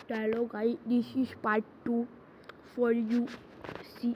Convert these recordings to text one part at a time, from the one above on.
Hello guys, this is part 2 for you. See.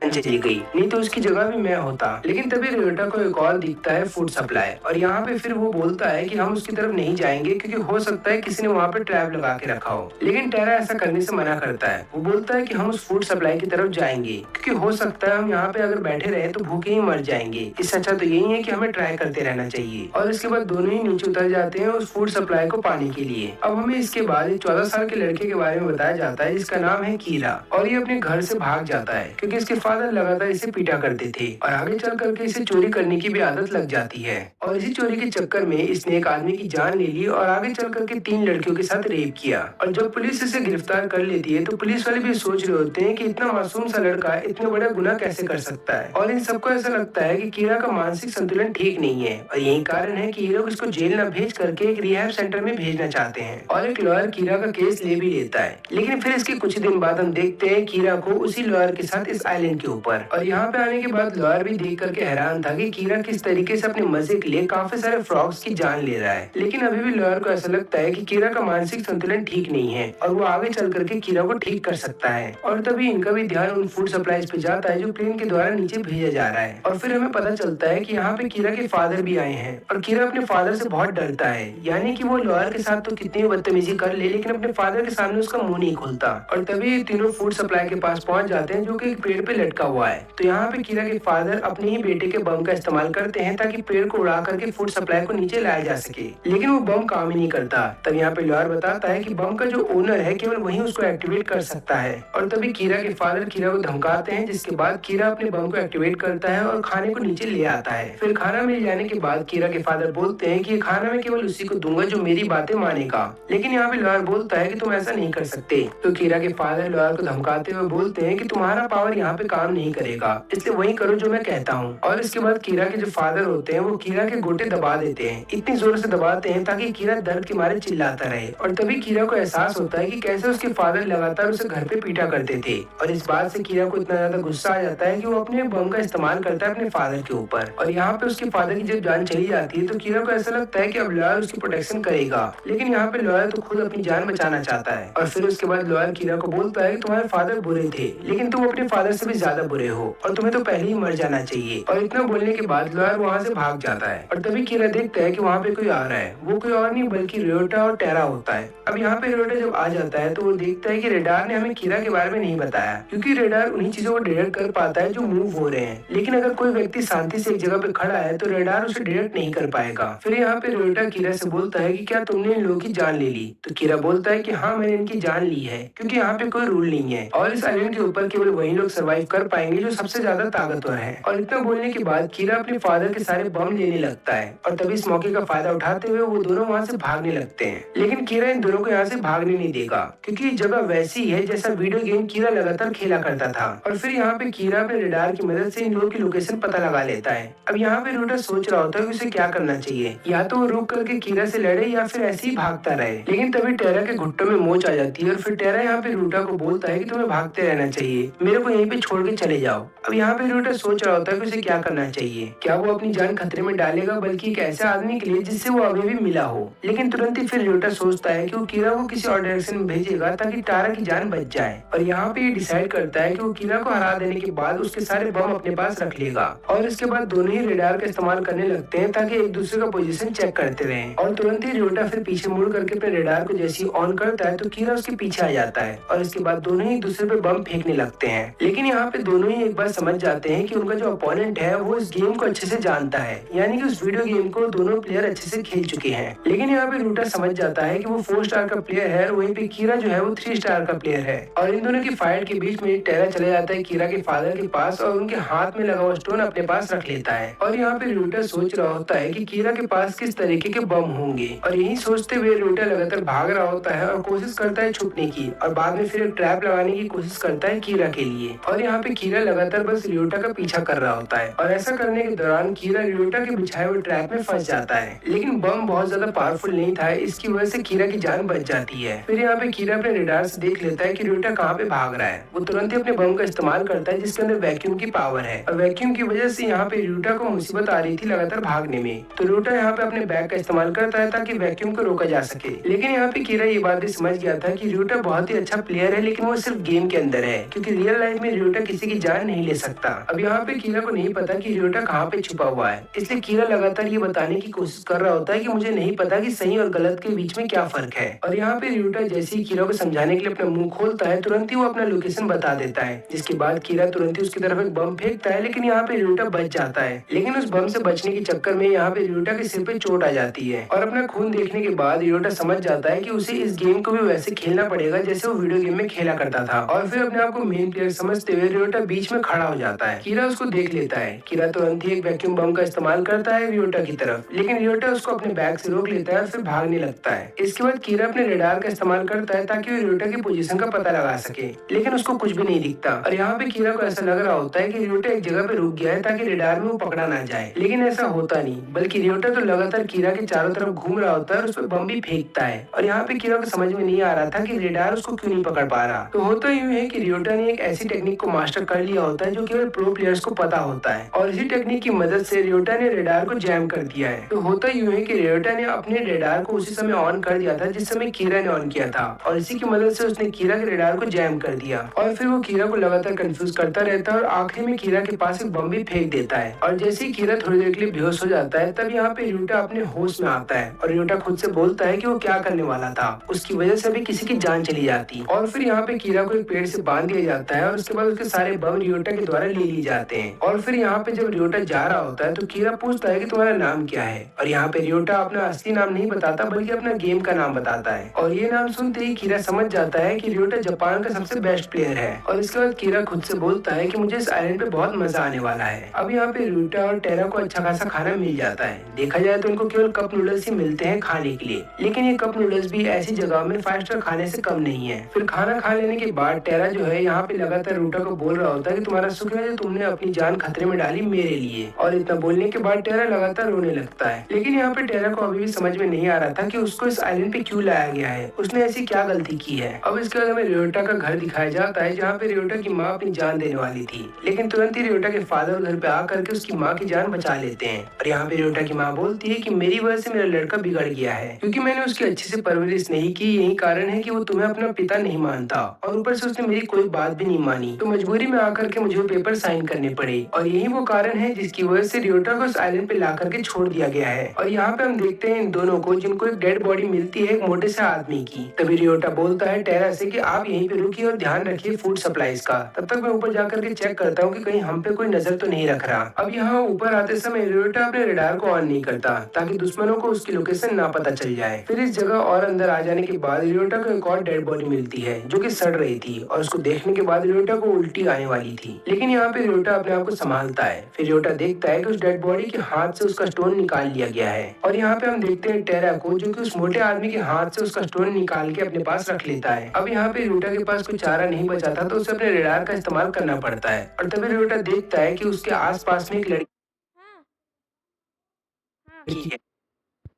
चली गई, नहीं तो उसकी जगह भी मैं होता। लेकिन तभी रियोटा को एक और दिखता है फूड सप्लाई, और यहाँ पे फिर वो बोलता है कि हम उसकी तरफ नहीं जाएंगे क्योंकि हो सकता है किसी ने वहाँ पे ट्रैप लगा के रखा हो। लेकिन टेरा ऐसा करने से मना करता है। वो बोलता है कि हम उस फूड सप्लाई की तरफ जाएंगे क्योंकि हो सकता है हम यहाँ पे अगर बैठे रहे तो भूखे ही मर जाएंगे। इससे अच्छा तो यही है कि हमें ट्राई करते रहना चाहिए। और इसके बाद दोनों ही नीचे उतर जाते हैं उस फूड सप्लाई को पाने के लिए। अब हमें इसके बाद एक 14 साल के लड़के के बारे में बताया जाता है जिसका नाम है कीरा, और ये अपने घर से भाग जाता है क्योंकि इसके फादर लगातार इसे पीटा करते थे और आगे चल करके इसे चोरी करने की भी आदत लग जाती है। और इसी चोरी के चक्कर में इसने एक आदमी की जान ले ली और आगे चल करके 3 लड़कियों के साथ रेप किया। और जब पुलिस इसे गिरफ्तार कर लेती है तो पुलिस वाले भी सोच रहे होते हैं कि इतना मासूम सा लड़का इतना बड़ा गुनाह कैसे कर सकता है। और इन सबको ऐसा लगता है कि कीरा का मानसिक संतुलन ठीक नहीं है, और यही कारण है कि ये लोग इसको जेल न भेज करके एक रिहैब सेंटर में भेजना चाहते हैं। और एक लॉयर कीरा का केस ले भी लेता है। लेकिन फिर इसके कुछ दिन बाद हम देखते हैं कीरा को उसी लॉयर के साथ इस आइलैंड के ऊपर। और यहाँ पे आने के बाद लॉयर भी देख करके हैरान था कि कीरा किस तरीके से अपने मजे के लिए काफी सारे फ्रॉग्स की जान ले रहा है। लेकिन अभी भी लॉयर को ऐसा लगता है कि कीरा का मानसिक संतुलन ठीक नहीं है और वो आगे चल करके कीरा को ठीक कर सकता है। और तभी इनका भी ध्यान उन फूड सप्लाईज पे जाता है जो प्लेन के द्वारा नीचे भेजा जा रहा है। और फिर हमें पता चलता है कि यहाँ पे कीरा के फादर भी आए हैं, और कीरा अपने फादर से बहुत डरता है। यानी कि वो लॉयर के साथ तो कितनी बदतमीजी कर ले, लेकिन अपने फादर के सामने उसका मुंह नहीं खुलता। और तभी तीनों फूड सप्लाई के पास पहुंच जाते हैं जो कि एक पेड़ पे लटका हुआ है। तो यहाँ पे कीरा के फादर अपने ही बेटे के बम का इस्तेमाल करते हैं ताकि पेड़ को उड़ा करके फूड सप्लाई को नीचे लाया जा सके, लेकिन वो बम काम ही नहीं करता। तब यहाँ पे लॉयर बताता है कि बम का जो ओनर है केवल वही उसको एक्टिवेट कर सकता है। और तभी कीरा के फादर कीरा को धमकाते हैं, जिसके बाद कीरा अपने बम को एक्टिवेट करता है और खाने को नीचे ले आता है। फिर खाना मिल जाने के बाद कीरा के फादर बोलते हैं कि ये खाना मैं केवल उसी को दूंगा जो मेरी बातें मानेगा। लेकिन यहाँ पे लॉयर बोलता है कि तुम ऐसा नहीं कर सकते। तो कीरा के फादर लॉयर को धमकाते हुए बोलते हैं कि तुम्हारा पावर यहाँ पे काम नहीं करेगा, इसलिए वही करो जो मैं कहता हूँ। और इसके बाद कीरा के जो फादर होते हैं वो कीरा के गोटे दबा देते हैं, इतनी जोर से दबाते हैं ताकि कीरा दर्द के मारे चिल्लाता रहे। और तभी कीरा को एहसास होता है कि कैसे उसके फादर लगातार उसे घर पे पीटा करते थे। और इस बात से कीरा को इतना ज्यादा गुस्सा आ जाता है कि वो अपने बम का इस्तेमाल करता है अपने फादर के ऊपर। और यहाँ पे उसके फादर की जब जान चली जाती है तो कीरा को ऐसा लगता है कि अब लॉयर उसकी प्रोटेक्शन करेगा, लेकिन यहाँ पे लॉयर तो खुद अपनी जान बचाना चाहता है। और फिर उसके बाद लॉयर कीरा को बोलता है कि तुम्हारे फादर बुरे थे, लेकिन तुम अपने फादर से भी ज्यादा बुरे हो और तुम्हें तो पहले ही मर जाना चाहिए। और इतना बोलने के बाद लॉयर वहाँ से भाग जाता है। और तभी कीरा देखता है कि वहाँ पे कोई आ रहा है। वो कोई और नहीं बल्कि रियोटा और टेरा होता है। अब यहाँ पे रियोटा जब आ जाता है तो वो देखता है कि रेडार ने हमें कीरा के बारे में नहीं बताया, क्योंकि रेडार उन्हीं चीजों को डिटेक्ट कर पाता है जो मूव हो रहे हैं। लेकिन अगर कोई व्यक्ति शांति से एक जगह पे खड़ा है तो रेडार उसे डिटेक्ट नहीं कर पाएगा। फिर यहाँ पे रियोटा कीरा से बोलता है कि क्या तुमने इन लोगों की जान ले ली? तो कीरा बोलता है कि हाँ, मैंने इनकी जान ली है, क्योंकि यहाँ पे कोई रूल नहीं है और इस आइलैंड के ऊपर केवल वही लोग सर्वाइव कर पाएंगे जो सबसे ज्यादा ताकतवर है। और इतना बोलने के बाद कीरा अपने फादर के सारे बम लेने लगता है। और तभी इस मौके का फायदा उठाते हुए वो दोनों वहाँ से भागने लगते हैं। लेकिन कीरा इन दोनों को यहाँ से भागने नहीं देगा, क्योंकि जगह वैसी है जैसा वीडियो गेम कीरा लगातार खेला करता था। और फिर यहाँ पे कीरा अपने रेडार की मदद से इन लोगों की लोकेशन पता लगा लेता है। अब यहाँ पे रियोटा सोच रहा होता है कि उसे क्या करना चाहिए, या तो वो रुक करके कीरा से लड़े या फिर ऐसे ही भागता रहे। लेकिन तभी टेरा के घुट्टों में मोच आ जाती है और फिर टेरा यहाँ पे रियोटा को बोलता है कि तुम्हें भागते रहना चाहिए, मेरे को यहीं पे छोड़ के चले जाओ। अब यहाँ पे रियोटा सोच रहा होता है कि उसे क्या करना चाहिए। क्या वो अपनी जान खतरे में डालेगा, बल्कि एक ऐसे आदमी के लिए जिससे वो अभी भी मिला हो। लेकिन तुरंत ही फिर रियोटा सोचता है कि वो कीरा को किसी और डायरेक्शन में भेजेगा ताकि टारा की जान बच जाए। और यहाँ पे ये डिसाइड करता है कि वो कीरा को हरा देने के बाद उसके सारे बम अपने पास रख लेगा। और इसके बाद दोनों ही रेडार का इस्तेमाल करने लगते हैं ताकि एक दूसरे का पोजीशन चेक करते रहें। और तुरंत ही रियोटा फिर पीछे मुड़ करके अपने रेडार को जैसे ही ऑन करता है तो कीरा उसके पीछे आ जाता है। और इसके बाद दोनों ही एक दूसरे पे बम फेंकने लगते हैं। लेकिन यहाँ पे दोनों ही एक बार समझ जाते हैं कि उनका जो अपोनेंट है वो इस गेम को अच्छे से जानता है, यानी कि उस वीडियो गेम को दोनों प्लेयर अच्छे से खेल चुके हैं। लेकिन यहाँ पे रियोटा समझ जाता है कि वो 4 स्टार का प्लेयर है और वहीं पे कीरा जो है वो 3 स्टार का प्लेयर है। और इन दोनों की फाइट के बीच में टेरा चले जाता है कीरा के फादर के पास और उनके हाथ में लगा हुआ स्टोन अपने पास रख लेता है। और यहाँ पे रियोटा सोच रहा होता है कि कीरा के पास किस तरीके के बम होंगे। और यही सोचते हुए रियोटा लगातार भाग रहा होता है और कोशिश करता है छुपने की, और बाद में फिर एक ट्रैप लगाने की कोशिश करता है कीरा के लिए। और यहाँ पे पे कीरा लगातार बस रियोटा का पीछा कर रहा होता है और ऐसा करने के दौरान कीरा रियोटा के बिछाए हुए ट्रैप में फंस जाता है। लेकिन बम बहुत ज्यादा पावरफुल नहीं था, इसकी वजह से कीरा की जान बच जाती है। फिर यहाँ पे कीरा अपने रेडार से देख लेता है कि रियोटा कहाँ पे भाग रहा है। वो तुरंत ही अपने बम का इस्तेमाल करता है जिसके अंदर वैक्यूम की पावर है और वैक्यूम की वजह से यहाँ पे रियोटा को मुसीबत आ रही थी लगातार भागने में। तो रियोटा यहाँ पे अपने बैग का इस्तेमाल करता है ताकि वैक्यूम को रोका जा सके। लेकिन यहाँ पे कीरा ये बात भी समझ गया था कि रियोटा बहुत ही अच्छा प्लेयर है, लेकिन वो सिर्फ गेम के अंदर है, क्योंकि रियल लाइफ में रियोटा किसी की जान नहीं ले सकता। अब यहाँ पे कीरा को नहीं पता कि रियोटा कहाँ पे छुपा हुआ है, इसलिए कीरा लगातार ये बताने की कोशिश कर रहा होता है कि मुझे नहीं पता कि सही और गलत के बीच में क्या फर्क है। और यहाँ पे रियोटा जैसे ही कीरा को समझाने के लिए अपना मुंह खोलता है, तुरंत ही वो अपना लोकेशन बता देता है, जिसके बाद कीरा तुरंत ही उसकी तरफ एक बम फेंकता है। लेकिन यहाँ पे रियोटा बच जाता है, लेकिन उस बम से बचने के चक्कर में यहाँ पे रियोटा के सिर पे चोट आ जाती है और अपना खून देखने के बाद रियोटा समझ जाता है कि उसे इस गेम को भी वैसे खेलना पड़ेगा जैसे वो वीडियो गेम में खेला करता था। और फिर अपने आप को मेन प्लेयर समझते हुए रियोटा बीच में खड़ा हो जाता है। कीरा उसको देख लेता है। कीरा तुरंत ही एक वैक्यूम बम का इस्तेमाल करता है रियोटा की तरफ, लेकिन रियोटा उसको अपने बैग से रोक लेता है और फिर भागने लगता है। इसके बाद कीरा अपने रेडार का इस्तेमाल करता है ताकि वो रियोटा की पोजीशन का पता लगा सके, लेकिन उसको कुछ भी नहीं दिखता। और यहाँ पे कीरा को ऐसा लग रहा होता है कि रियोटा एक जगह पे रुक गया है ताकि रेडार में वो पकड़ा ना जाए, लेकिन ऐसा होता नहीं, बल्कि रियोटा तो लगातार कीरा के चारों तरफ घूम रहा होता है और उस पर बम भी फेंकता है। और यहाँ पे कीरा को समझ में नहीं आ रहा था कि रेडार उसको क्यों नहीं पकड़ पा रहा। तो होता यूं है कि रियोटा ने एक ऐसी टेक्निक को मास्टर कर लिया होता है जो केवल प्रो प्लेयर्स को पता होता है, और इसी टेक्निक की मदद से रियोटा ने रेडार को जैम कर दिया है। तो होता यूं है कि रियोटा ने अपने रेडार को उसी समय ऑन कर दिया था जिस समय कीरा ने ऑन किया था, और इसी की मदद से उसने कीरा के रेडार को जैम कर दिया। और फिर वो कीरा को लगातार कंफ्यूज करता रहता है और आखिरी में कीरा के पास एक बम भी फेंक देता है। और जैसे ही कीरा थोड़ी देर के लिए बेहोश हो जाता है, तब यहाँ पे रियोटा अपने होश में आता है और रियोटा खुद से बोलता है कि वो क्या करने वाला था, उसकी वजह से भी किसी की जान चली जाती। और फिर यहाँ पे कीरा को एक पेड़ से बांध दिया जाता है और उसके बाद उसके सारे बम रियोटा के द्वारा ले लिए जाते हैं। और फिर यहाँ पे जब रियोटा जा रहा होता है तो कीरा पूछता है कि तुम्हारा नाम क्या है, और यहाँ पे रियोटा अपना असली नाम नहीं बताता बल्कि अपना गेम का नाम बताता है। और ये नाम सुनते ही कीरा समझ जाता है कि रियोटा जापान का सबसे बेस्ट प्लेयर है। और इसके बाद कीरा खुद से बोलता है कि मुझे इस आइलैंड पे बहुत मजा आने वाला है। अब यहाँ पे रियोटा और टेरा को अच्छा खासा खाना मिल जाता है। देखा जाए तो इनको केवल कप नूडल्स ही मिलते हैं खाने के लिए, लेकिन ये कप नूडल्स भी ऐसी जगह में 5 स्टार खाने से कम नहीं है। फिर खाना खा लेने के बाद टेरा जो है यहाँ पे लगातार रियोटा को बोल रहा होता है कि तुम्हारा शुक्र है जो तुमने अपनी जान खतरे में डाली मेरे लिए। और इतना बोलने के बाद टेरा लगातार रोने लगता है। लेकिन यहाँ पे टेरा को अभी भी समझ में नहीं आ रहा था कि उसको इस आइलैंड पे क्यों लाया गया है, उसने ऐसी क्या गलती की है। अब इसके बाद हमें रियोटा का घर दिखाया जाता है जहाँ पे रियोटा की माँ अपनी जान देने वाली थी, लेकिन तुरंत ही रियोटा के फादर घर पे आकर के उसकी माँ की जान बचा लेते हैं। और यहाँ पे रियोटा की माँ बोलती है कि मेरी वजह से मेरा लड़का बिगड़ गया है, क्योंकि मैंने उसकी अच्छे से परवरिश नहीं की, यही कारण है कि वो तुम्हें अपना पिता नहीं मानता, और ऊपर से उसने मेरी कोई बात भी नहीं मानी, तो मजबूरी में आकर के मुझे पेपर साइन करने पड़े। और यही वो कारण है जिसकी वजह से रियोटा को इस आइलैंड पे ला करके छोड़ दिया गया है। और यहाँ पे हम देखते हैं इन दोनों को, जिनको एक डेड बॉडी मिलती है एक मोटे से आदमी की। तभी रियोटा बोलता है टेरा से कि आप यहीं पे रुकिए और ध्यान रखिए फूड सप्लाईज का, तब तक मैं ऊपर जाकर के चेक करता हूँ कि कहीं हम पे कोई नजर तो नहीं रख रहा। अब यहाँ ऊपर आते समय रियोटा अपने रेडार को ऑन नहीं करता ताकि दुश्मनों को उसकी लोकेशन ना पता चल जाए। फिर इस जगह और अंदर आ जाने के बाद रियोटा को एक और डेड बॉडी मिलती है जो कि सड़ रही थी, और उसको देखने के बाद रियोटा को उल्टी आने वाली थी। लेकिन यहाँ पे रियोटा अपने आप को संभालता है। फिर रियोटा देखता है कि उस डेड बॉडी के हाथ से उसका स्टोन निकाल लिया गया है। और यहाँ पे हम देखते हैं टेरा को, जो कि उस मोटे आदमी के हाथ से उसका स्टोन निकाल के अपने पास रख लेता है। अब यहाँ पे रियोटा के पास कोई चारा नहीं बचा था, तो उसे अपने रेडार का इस्तेमाल करना पड़ता है। और तभी रियोटा देखता है कि उसके आसपास में एक लड़की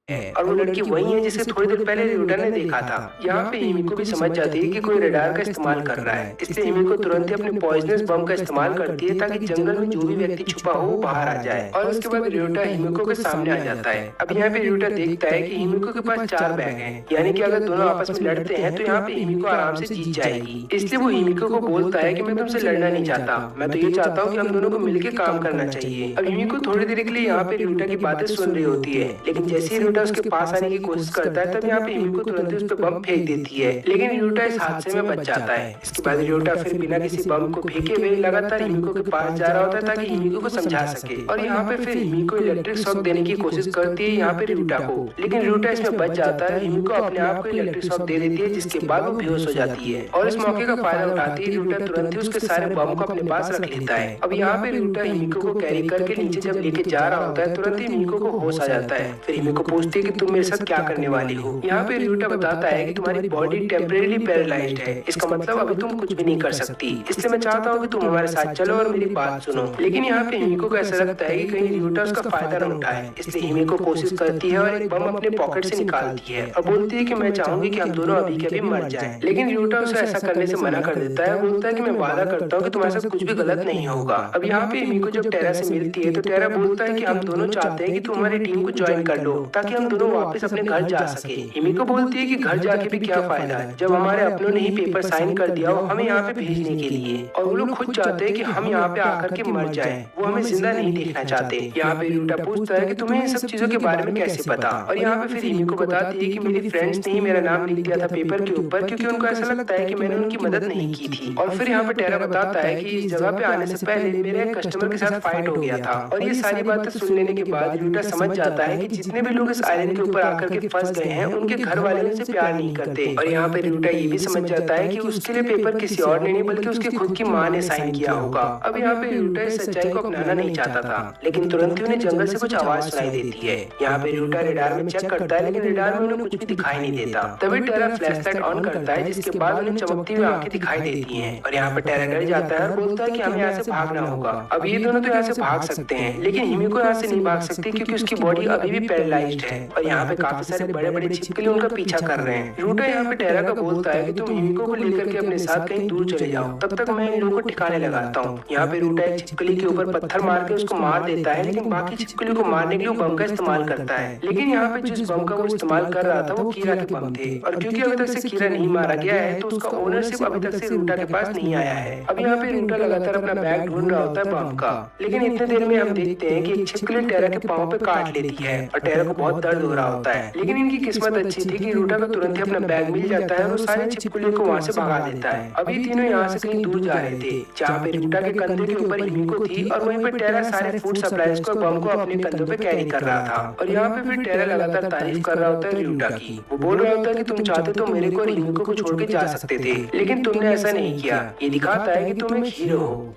है, और वो लड़की वही है जिसे थोड़ी देर पहले रियोटा ने देखा था। यहाँ पे हिमिको भी समझ जाती है कि कोई रेडार का इस्तेमाल कर रहा है, इसलिए हिमिको तुरंत ही अपने पॉइजनस बम का इस्तेमाल करती है ताकि जंगल में जो भी व्यक्ति छुपा हो वो बाहर आ जाए। और उसके बाद रियोटा हिमिको के सामने आ जाता है। अब यहाँ पे रियोटा देखता है कि हिमिको के पास 4 बैग हैं, यानी कि अगर दोनों आपस में लड़ते हैं तो यहाँ पे हिमिको आराम से जीत जाएगी। इसलिए वो हिमिको को बोलता है कि मैं तुमसे लड़ना नहीं चाहता, मैं तो ये चाहता हूँ कि हम दोनों को मिलकर काम करना चाहिए। अब हिमिको थोड़ी देर के लिए यहाँ पे रियोटा की बातें सुन रही होती है, लेकिन जैसे ही रियोटा उसके पास आने की कोशिश करता है तब यहाँ पे हिमिको तुरंत उस पे बम फेंक देती है, लेकिन रियोटा इस हादसे में बच जाता है। इसके बाद रियोटा फिर बिना किसी बम को फेंके हुए लगातार हिमिको के पास जा रहा होता है ताकि हिमिको को समझा सके। और यहाँ पे फिर हिमिको इलेक्ट्रिक शॉक देने की कोशिश करती है यहाँ पे रियोटा को, लेकिन रियोटा इसमें बच जाता है। हिमिको अपने आप को इलेक्ट्रिक शॉक दे देती है, जिसके बाद वो बेहोश हो जाती है। और इस मौके का फायदा उठाती है रियोटा तुरंत ही उसके सारे बम को अपने पास रख लेता है। अब यहाँ पे रियोटा हिमिको को कैरी करके नीचे जब लेके जा रहा होता है, तुरंत ही हिमिको को होश आ जाता है। फिर हिमिको पूछती पूछती है कि तुम मेरे साथ क्या करने वाली हो। यहाँ पे रियोटा बताता है कि तुम्हारी बॉडी टेम्परेरी पैरालाइज्ड है, इसका मतलब अभी तुम कुछ भी नहीं कर सकती, इसलिए मैं चाहता हूँ कि तुम हमारे साथ चलो और मेरी बात सुनो। लेकिन यहाँ पे हिमिको को ऐसा लगता है कि कहीं रियोटा उसका फायदा न उठाए, इसलिए हिमिको कोशिश करती है और एक बम अपने पॉकेट से निकालती है और बोलती है कि मैं चाहूंगी कि हम दोनों अभी के अभी मर जाएं। लेकिन रियोटा उसे ऐसा करने से मना कर देता है, बोलता है कि मैं वादा करता हूँ कि तुम्हारे साथ कुछ भी गलत नहीं होगा। अब यहाँ पे हिमिको जब टेरा से मिलती है तो टेरा बोलता है कि हम दोनों चाहते हैं कि तुम हमारी टीम को ज्वाइन कर लो ताकि हम दोनों वापस अपने घर जा सके। हिमिको बोलती है कि घर जाके भी क्या फायदा है जब हमारे अपनों ने ही पेपर साइन कर दिया हो हमें यहाँ पे भेजने के लिए, और वो लोग खुद चाहते हैं कि हम यहाँ पे आकर के मर जाएं, वो हमें जिंदा नहीं देखना चाहते। यहाँ पे रियोटा पूछता है कि तुम्हें इन सब चीजों के बारे में कैसे पता, और यहाँ पे फिर हिमिको बताती है कि मेरी फ्रेंड्स ने ही मेरा नाम लिख दिया था पेपर के ऊपर क्योंकि उनको ऐसा लगता है कि मैंने उनकी मदद नहीं की थी। और फिर यहाँ पे टेरा बताता है कि इस जगह पे आने से पहले मेरे एक कस्टमर के साथ फाइट हो गया था, और ये सारी बातें सुन लेने के बाद रियोटा समझ जाता है कि जितने भी लोग इस आइलैंड के ऊपर आकर के फंस गए हैं उनके घर वाले उनसे प्यार नहीं करते। और यहाँ पे रियोटा ये भी समझ जाता है कि उसके लिए पेपर किसी और ने नहीं बल्कि उसकी खुद की माँ ने साइन किया होगा। अब यहाँ पे रियोटा इस सच्चाई को अपनाना नहीं चाहता था, लेकिन तुरंत ही उन्हें जंगल से कुछ आवाज सुनाई देती है। यहाँ पे रियोटा रेडार में चेक करता है लेकिन रेडार में उन्हें कुछ भी दिखाई नहीं देता। तभी टेरा फ्लैशलाइट ऑन करता है जिसके बाद उन्हें चमकती हुई आंखें दिखाई देती हैं, और यहाँ पे टेरा डर जाता है और बोलता है कि हमें यहाँ से भागना होगा। अब ये दोनों तो यहाँ से भाग सकते हैं लेकिन हिमिको यहाँ से नहीं भाग सकती क्योंकि उसकी बॉडी अभी भी पैरालाइज्ड है, और यहाँ पे काफी सारे बड़े बड़े छिपकली उनका पीछा कर रहे हैं। रियोटा यहाँ पे टेरा का बोलता है कि तुम हिमिको को लेकर के अपने साथ कहीं दूर चले जाओ, तब तक मैं इन लोगों को ठिकाने लगाता हूँ। यहाँ पे रियोटा एक छिपकली के ऊपर पत्थर मार के उसको मार देता है, लेकिन बाकी छिपकलियों को मारने के लिए बम का इस्तेमाल करता है। लेकिन यहाँ पे जिस बम का वो इस्तेमाल कर रहा था वो कीरा के बम थे, और क्योंकि अभी तक से कीरा नहीं मारा गया है तो उसका ओनरशिप अभी तक से रियोटा के पास नहीं आया है। अब यहाँ पे रियोटा लगातार अपना बैग ढूंढ रहा होता है बम का, लेकिन इतने देर में हम देखते हैं कि एक छिपकली टेरा के पाँव पे काट लेती है और टेरा को बहुत दर्द हो रहा होता है। लेकिन इनकी किस्मत अच्छी थी कि रियोटा को तुरंत ही अपना बैग मिल जाता है और वो सारे छिपकलियों को वहाँ से भगा देता है। अभी तीनों यहाँ से कहीं दूर जा रहे थे जहाँ पे रियोटा के कंधे के ऊपर हिमिको थी, और वहीं पे टेरा सारे फूड सप्लाईज को बम को अपने कंधों पे कैरी कर रहा था। और यहाँ पे फिर टेरा लगातार तारीफ कर रहा होता है रियोटा की। वो बोल रहा होता है कि तुम चाहते तो मेरे को और हिमिको को छोड़ के जा सकते थे, लेकिन तुमने ऐसा नहीं किया। ये दिखाता है कि तुम एक हीरो हो।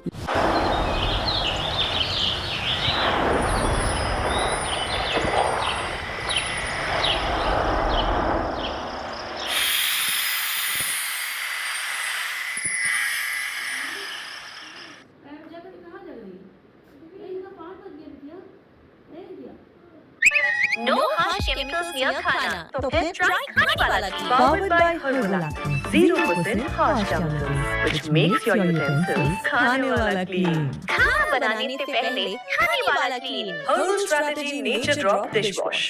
No harsh chemicals near खाना, तो फिर try खाने वाला T. Powered by Herbalac, 0% harsh chemicals, which makes your utensils खाने वाला clean। खाना बनाने से पहले खाने वाला clean। Herbal Strategy Nature Drop Dishwash।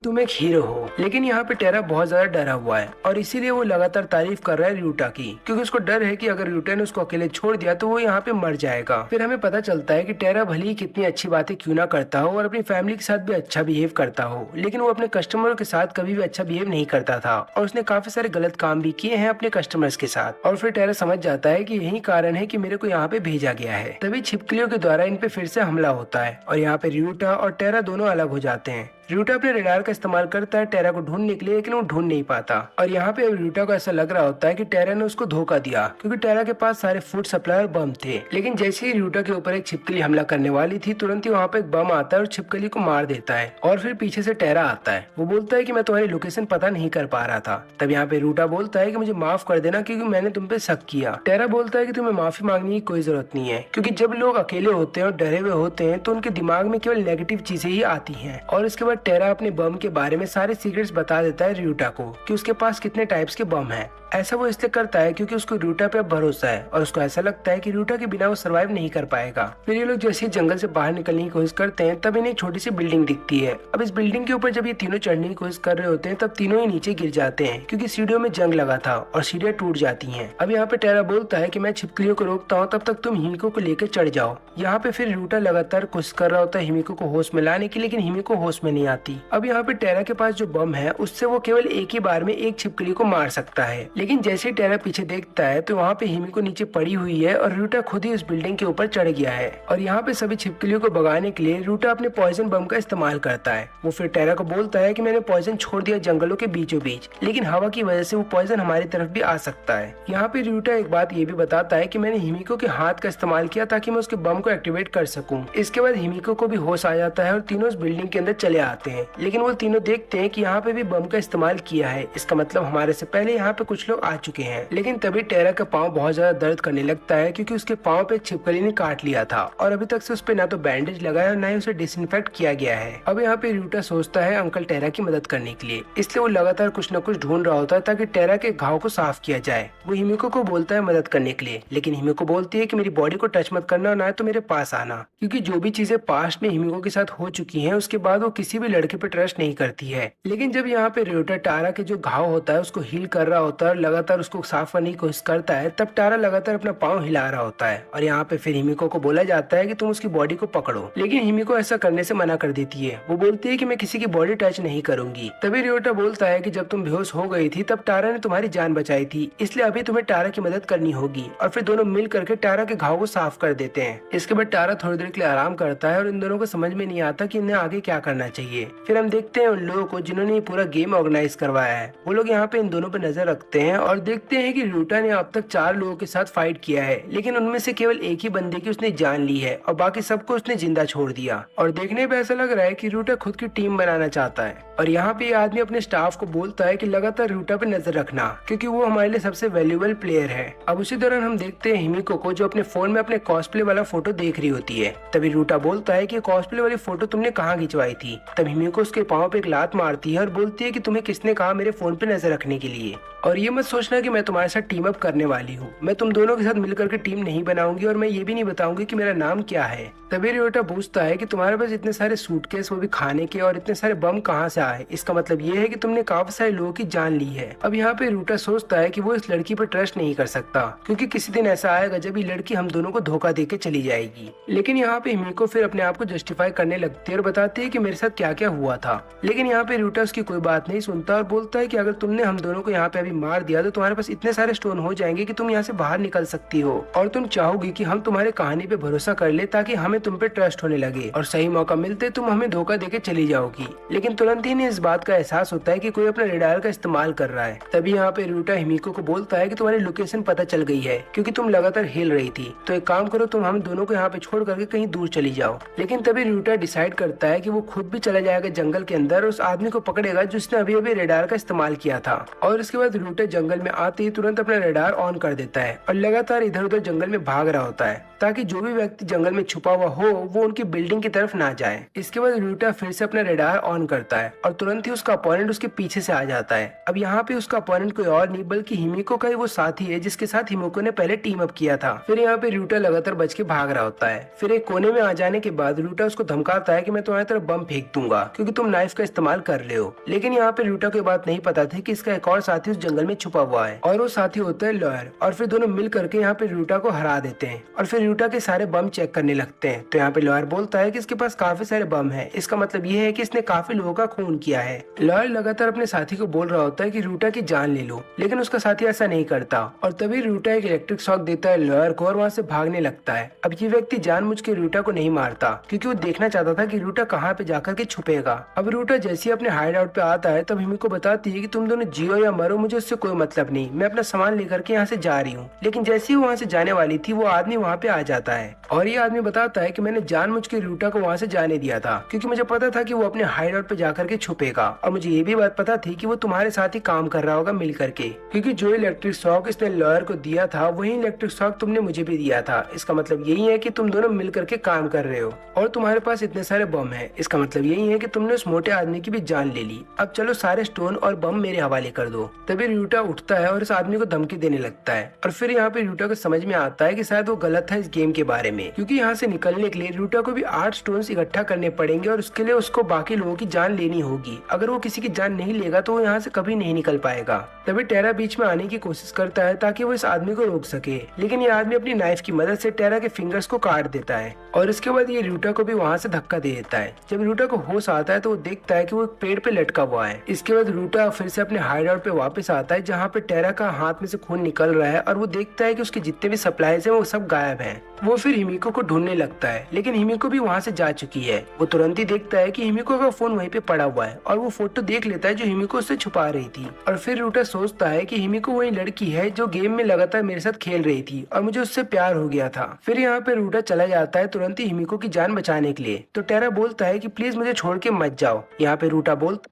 तुम एक हीरो हो, लेकिन यहाँ पे टेरा बहुत ज्यादा डरा हुआ है और इसीलिए वो लगातार तारीफ कर रहा है रियोटा की, क्योंकि उसको डर है कि अगर रियोटा ने उसको अकेले छोड़ दिया तो वो यहाँ पे मर जाएगा। फिर हमें पता चलता है कि टेरा भले ही कितनी अच्छी बातें क्यों ना करता हो और अपनी फैमिली के साथ भी अच्छा बिहेव करता हो, लेकिन वो अपने कस्टमरों के साथ कभी भी अच्छा बिहेव नहीं करता था, और उसने काफी सारे गलत काम भी किए हैं अपने कस्टमर्स के साथ। और फिर टेरा समझ जाता है कि यही कारण है कि मेरे को यहाँ पे भेजा गया है। तभी छिपकलियों के द्वारा इन पे फिर से हमला होता है और यहाँ पे रियोटा और टेरा दोनों अलग हो जाते हैं। रियोटा अपने रेडार का इस्तेमाल करता है टेरा को ढूंढने के लिए, लेकिन वो ढूंढ नहीं पाता। और यहाँ पे रियोटा को ऐसा लग रहा होता है कि टेरा ने उसको धोखा दिया, क्योंकि टेरा के पास सारे फूड सप्लाई और बम थे। लेकिन जैसे ही रियोटा के ऊपर एक छिपकली हमला करने वाली थी, तुरंत ही वहाँ पे एक बम आता है और छिपकली को मार देता है। और फिर पीछे से टेरा आता है। वो बोलता है कि मैं तुम्हारी लोकेशन पता नहीं कर पा रहा था। तब यहाँ पे रियोटा बोलता है कि मुझे माफ कर देना क्योंकि मैंने तुम पे शक किया। टेरा बोलता है कि तुम्हें माफी मांगने की कोई जरूरत नहीं है, क्योंकि जब लोग अकेले होते हैं और डरे हुए होते हैं तो उनके दिमाग में केवल नेगेटिव चीजें ही आती हैं। और इसके बाद टेरा अपने बम के बारे में सारे सीक्रेट्स बता देता है रियोटा को कि उसके पास कितने टाइप्स के बम हैं। ऐसा वो इसलिए करता है क्योंकि उसको रियोटा पे भरोसा है और उसको ऐसा लगता है कि रियोटा के बिना वो सरवाइव नहीं कर पाएगा। फिर ये लोग जैसे ही जंगल से बाहर निकलने की कोशिश करते हैं तब इन्हें एक छोटी सी बिल्डिंग दिखती है। अब इस बिल्डिंग के ऊपर जब ये तीनों चढ़ने की कोशिश कर रहे होते हैं तब तीनों ही नीचे गिर जाते हैं, क्योंकि सीढ़ियों में जंग लगा था और सीढ़ियां टूट जाती हैं। अब यहाँ पे टेरा बोलता है कि मैं छिपकलियों को रोकता हूँ, तब तक तुम हिमिको को लेकर चढ़ जाओ। यहाँ पे फिर रियोटा लगातार कोशिश कर रहा होता है हिमिको को होश में लाने की, लेकिन हिमिको होश में नहीं आती। अब यहाँ पे टेरा के पास जो बम है उससे वो केवल एक ही बार में एक छिपकली को मार सकता है। लेकिन जैसे ही टेरा पीछे देखता है तो वहाँ पे हिमिको नीचे पड़ी हुई है और रियोटा खुद ही उस बिल्डिंग के ऊपर चढ़ गया है। और यहाँ पे सभी छिपकलियों को भगाने के लिए रियोटा अपने पॉइजन बम का इस्तेमाल करता है। वो फिर टेरा को बोलता है कि मैंने पॉइजन छोड़ दिया जंगलों के बीचों बीच, लेकिन हवा की वजह से वो पॉइजन हमारी तरफ भी आ सकता है। यहाँ पे रियोटा एक बात ये भी बताता है कि मैंने हिमिको के हाथ का इस्तेमाल किया ताकि मैं उसके बम को एक्टिवेट कर सकूं। इसके बाद हिमिको को भी होश आ जाता है और तीनों उस बिल्डिंग के अंदर चले आते आते हैं, लेकिन वो तीनों देखते हैं कि यहाँ पे भी बम का इस्तेमाल किया है। इसका मतलब हमारे से पहले यहाँ पे कुछ लोग आ चुके हैं। लेकिन तभी टेरा का पाँव बहुत ज्यादा दर्द करने लगता है क्योंकि उसके पाँव पे एक छिपकली ने काट लिया था और अभी तक से उस पे ना तो बैंडेज लगाया और ना ही उसे डिसइंफेक्ट किया गया है। अब यहाँ पे रूटा सोचता है अंकल टेरा की मदद करने के लिए, इसलिए वो लगातार कुछ न कुछ ढूंढ रहा होता है ताकि टेरा के घाव को साफ किया जाए। वो हिमिको को बोलता है मदद करने के लिए, लेकिन हिमिको बोलती है कि मेरी बॉडी को टच मत करना और ना तो मेरे पास आना, क्योंकि जो भी चीजें पास्ट में हिमिको के साथ हो चुकी हैं उसके बाद वो किसी भी लड़के पे ट्रस्ट नहीं करती है। लेकिन जब यहाँ पे रूटा टारा के जो घाव होता है उसको हील कर रहा होता है और लगातार उसको साफ करने की कोशिश करता है, तब टारा लगातार अपना पाँव हिला रहा होता है और यहाँ पे फिर हिमिको को बोला जाता है कि तुम उसकी बॉडी को पकड़ो, लेकिन हिमिको ऐसा करने से मना कर देती है। वो बोलती है कि मैं किसी की बॉडी टच नहीं करूंगी। तभी रियोटा बोलता है कि जब तुम बेहोश हो गई थी तब टारा ने तुम्हारी जान बचाई थी, इसलिए अभी तुम्हें टारा की मदद करनी होगी। और फिर दोनों मिल करके टारा के घाव को साफ कर देते हैं। इसके बाद टारा थोड़ी देर के लिए आराम करता है और इन दोनों को समझ में नहीं आता कि इन्हें आगे क्या करना चाहिए। फिर हम देखते हैं उन लोगों को जिन्होंने ये पूरा गेम ऑर्गेनाइज करवाया है। वो लोग यहाँ पे इन दोनों पे नजर रखते हैं और देखते हैं कि रियोटा ने अब तक 4 लोगों के साथ फाइट किया है, लेकिन उनमें से केवल एक ही बंदे की उसने जान ली है और बाकी सबको उसने जिंदा छोड़ दिया। और देखने पे ऐसा लग रहा है कि रियोटा खुद की टीम बनाना चाहता है। और यहाँ पे आदमी अपने स्टाफ को बोलता है कि लगातार रियोटा पे नजर रखना, क्योंकि वो हमारे लिए सबसे वैल्यूएबल प्लेयर है। अब उसी दौरान हम देखते हैं हिमिको को जो अपने फोन में अपने कॉस्प्ले वाला फोटो देख रही होती है। तभी रियोटा बोलता है कि कॉस्प्ले वाली फोटो तुमने कहाँ खिंचवाई थी। तब हिमिको उसके पाँव पे एक लात मारती है और बोलती है कि तुम्हें किसने कहा मेरे फोन पे नजर रखने के लिए, और ये मत सोचना कि मैं तुम्हारे साथ टीम अप करने वाली हूँ। मैं तुम दोनों के साथ मिलकर के टीम नहीं बनाऊंगी और मैं ये भी नहीं बताऊंगी कि मेरा नाम क्या है। तभी रियोटा पूछता है कि तुम्हारे पास इतने सारे सूटकेस, वो भी खाने के, और इतने सारे बम कहाँ से आए। इसका मतलब ये है कि तुमने काफी सारे लोगों की जान ली है। अब यहाँ पे रियोटा सोचता है कि वो इस लड़की पर ट्रस्ट नहीं कर सकता, क्योंकि किसी दिन ऐसा आएगा जब ये लड़की हम दोनों को धोखा देके चली जाएगी। लेकिन यहाँ पे हिमिको फिर अपने आप को जस्टिफाई करने लगती है और बताती है कि मेरे साथ क्या क्या हुआ था। लेकिन यहाँ पे रियोटा उसकी कोई बात नहीं सुनता और बोलता है कि अगर तुमने हम दोनों को यहाँ पे अभी मार दिया तो तुम्हारे पास इतने सारे स्टोन हो जाएंगे कि तुम यहाँ से बाहर निकल सकती हो, और तुम चाहोगी कि हम तुम्हारे कहानी पे भरोसा कर ले ताकि हमें तुम पे ट्रस्ट होने लगे, और सही मौका मिलते तुम हमें धोखा देके चली जाओगी। लेकिन तुरंत ही इन्हें इस बात का एहसास होता है कि कोई अपना रेडार का इस्तेमाल कर रहा है। तभी यहाँ पे रियोटा हिमिको को बोलता है कि तुम्हारी लोकेशन पता चल गई है, क्योंकि तुम लगातार हिल रही थी। तो एक काम करो, तुम हम दोनों को यहाँ पे छोड़ करके कहीं दूर चली जाओ। लेकिन तभी रियोटा डिसाइड करता है कि वो खुद भी चला जाएगा जंगल के अंदर, उस आदमी को पकड़ेगा जिसने अभी अभी रेडार का इस्तेमाल किया था। और इसके बाद रियोटा जंगल में आते ही तुरंत अपना रेडार ऑन कर देता है और लगातार इधर उधर जंगल में भाग रहा होता है ताकि जो भी व्यक्ति जंगल में छुपा हुआ हो वो उनकी बिल्डिंग की तरफ ना जाए। इसके बाद रियोटा फिर से अपना रेडार ऑन करता है और तुरंत ही उसका अपोनेंट उसके पीछे से आ जाता है। अब यहाँ पे उसका अपोनेंट कोई और नहीं बल्कि हिमिको का ही वो साथी है जिसके साथ हिमिको ने पहले टीम अप किया था। फिर यहाँ पे रियोटा लगातार बच के भाग रहा होता है। फिर एक कोने में आ जाने के बाद रियोटा उसको धमकाता है कि मैं तुम्हारी तरफ बम फेंक दूंगा क्योंकि तुम नाइफ का इस्तेमाल कर रहे हो। लेकिन यहाँ पे रियोटा को बात नहीं पता थी कि इसका एक और साथी उस जंगल में छुपा हुआ है और वो साथी होता है लॉयर। और फिर दोनों मिल करके यहाँ पे रियोटा को हरा देते हैं और फिर रियोटा के सारे बम चेक करने लगते हैं। तो यहाँ पे लॉयर बोलता है कि इसके पास काफी सारे बम है, इसका मतलब ये है कि इसने काफी लोगों का खून किया है। लॉयर लगातार अपने साथी को बोल रहा होता है कि रियोटा की जान ले लो, लेकिन उसका साथी ऐसा नहीं करता और तभी रियोटा एक इलेक्ट्रिक शॉक देता है लॉयर को और वहाँ से भागने लगता है। अब ये व्यक्ति जानबूझ के रियोटा को नहीं मारता क्योंकि वो देखना चाहता था कि रियोटा कहाँ पे जाकर के छुपेगा। अब रियोटा जैसे ही अपने हाइड आउट पे आता है तब हिमिको बताती है कि तुम दोनों जियो या मरो, मुझे उससे कोई मतलब नहीं, मैं अपना सामान लेकर के यहाँ से जा रही हूँ। लेकिन जैसे ही वहाँ से जाने वाली थी वो आदमी वहाँ पे आ जाता है और ये आदमी बताता है कि मैंने जानबूझ के रियोटा को वहाँ से जाने दिया था क्योंकि मुझे पता था कि वो अपने हाइड आउट पे जाकर के छुपेगा, और मुझे ये भी बात पता थी कि वो तुम्हारे साथ ही काम कर रहा होगा मिल करके, क्योंकि जो इलेक्ट्रिक शॉक इसने लॉयर को दिया था वही इलेक्ट्रिक शॉक तुमने मुझे भी दिया था। इसका मतलब यही है कि तुम दोनों मिल करके काम कर रहे हो और तुम्हारे पास इतने सारे बम है। इसका मतलब यही है कि तुमने उस मोटे आदमी की भी जान ले ली। अब चलो सारे स्टोन और बम मेरे हवाले कर दो। तभी रियोटा उठता है और इस आदमी को धमकी देने लगता है और फिर यहाँ पे रियोटा को समझ में आता है कि शायद वो गलत था इस गेम के बारे में, क्योंकि यहाँ से निकलने के लिए रियोटा को भी 8 स्टोन्स इकट्ठा करने पड़ेंगे और उसके लिए उसको बाकी लोगों की जान लेनी होगी। अगर वो किसी की जान नहीं लेगा तो वो यहाँ से कभी नहीं निकल पाएगा। तभी टेरा बीच में आने की कोशिश करता है ताकि वो इस आदमी को रोक सके, लेकिन ये आदमी अपनी नाइफ की मदद से टेरा के फिंगर्स को काट देता है और इसके बाद ये रियोटा को भी वहाँ से धक्का दे देता है। जब रियोटा को होश आता है तो वो देखता है कि वो एक पेड़ पे लटका हुआ है। इसके बाद रियोटा फिर से अपने हाइड आउट पे वापस आता है जहाँ पे टेरा का हाथ में से खून निकल रहा है और वो देखता है कि उसके जितने भी सप्लाईज हैं वो सब गायब हैं। वो फिर हिमिको को ढूंढने लगता है, लेकिन हिमिको भी वहाँ से जा चुकी है। वो तुरंत ही देखता है कि हिमिको का फोन वहीं पे पड़ा हुआ है और वो फोटो देख लेता है जो हिमिको उससे छुपा रही थी। और फिर रियोटा सोचता है कि हिमिको वही लड़की है जो गेम में लगातार मेरे साथ खेल रही थी और मुझे उससे प्यार हो गया था। फिर यहाँ पे रियोटा चला जाता है तुरंत ही हिमिको की जान बचाने के लिए। तो टेरा बोलता है कि प्लीज मुझे छोड़ के मत जाओ। यहाँ पे रूटा बोलता